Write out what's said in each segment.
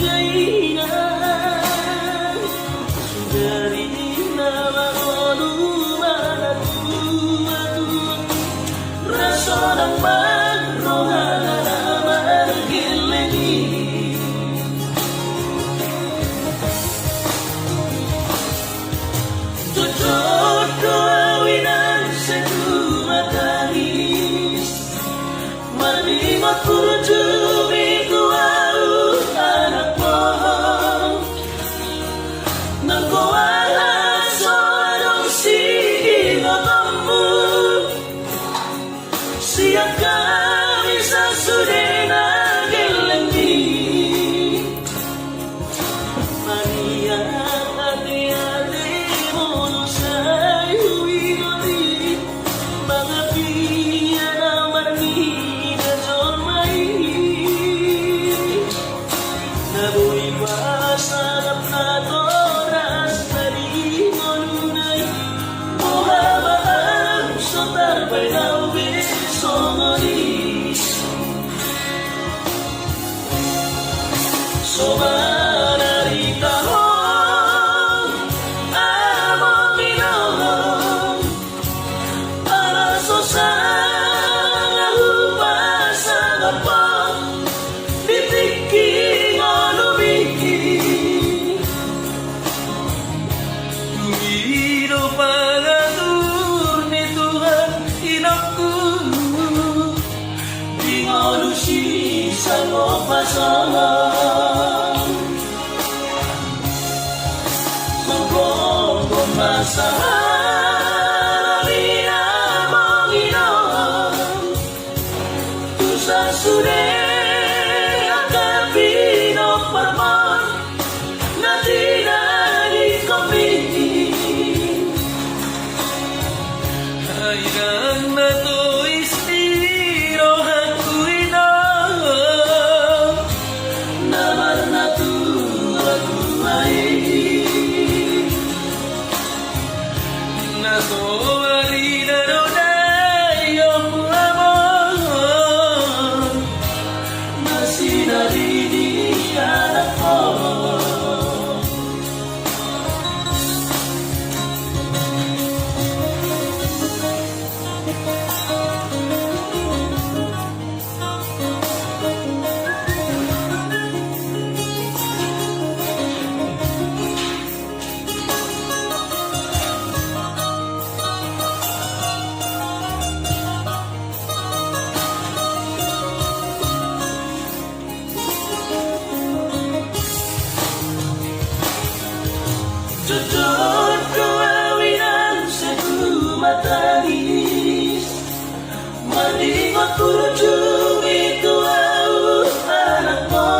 keinginan dari nama onuman aku rasa ng magrongan na margilini tutup kawinan sa kumatanis malimot kurjumi ko anak mo nagkuwala sa anong sinotombo siya kami sa sudin ang ilangi Maria ati-ati mo no sa'y huwinoti mga piya na marmina zormay nabuhay pa sa napnat oras na di mo nunay muhabaan sa tarbay na ubis So manarita mo among inoon para sa hupasan apa bitiking o lumiki Tumiro pangatur ni Tuhan inakku Tingolusi sa mo pasangan Mangkong masaharin among inoon Tu sa sure ang kapino parman na tinali komitin Hayang na to istiro Nato alina no dayong amor na sinarili anak ko Tutup kawinan sa kumatalis Malimot kurjumi ko anak mo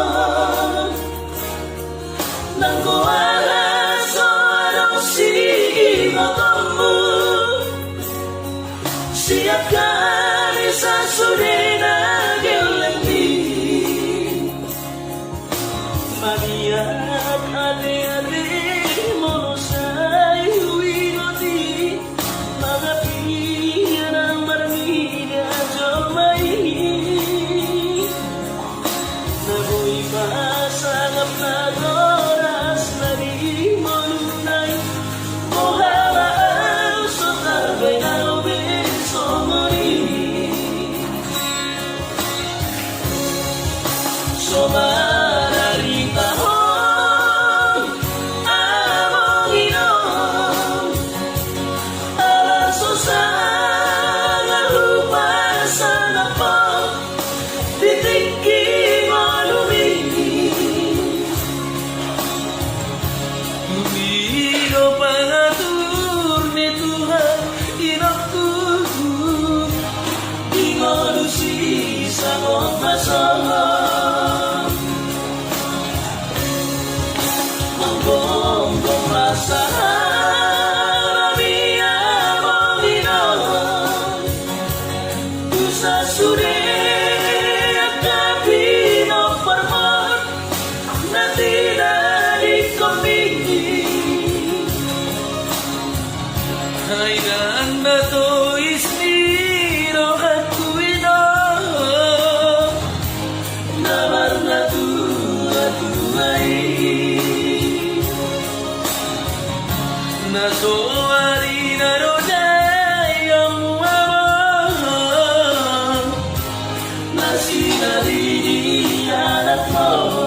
Nang kuwala sa anong sinotombo Siya kami sa sudin ang ilangi Maniyak ati-ati mo sa'y huwinoti mga piya ng marmina jomay nabuhay pa sa ngapnat oras na di mo nunay muhabaan sa tarbay na ubin somori so manarita mo Tumiro pangatur ni Tuhan inakku Tingolusi sa mong pasangan Manggonggong masahan Ramia mong inoon Tu sa sure at kapino parman na tinalik komingin Hayaan na to istiro at kuwino Namar na tu at kuway aso harina rodai amu nasi dari anak mau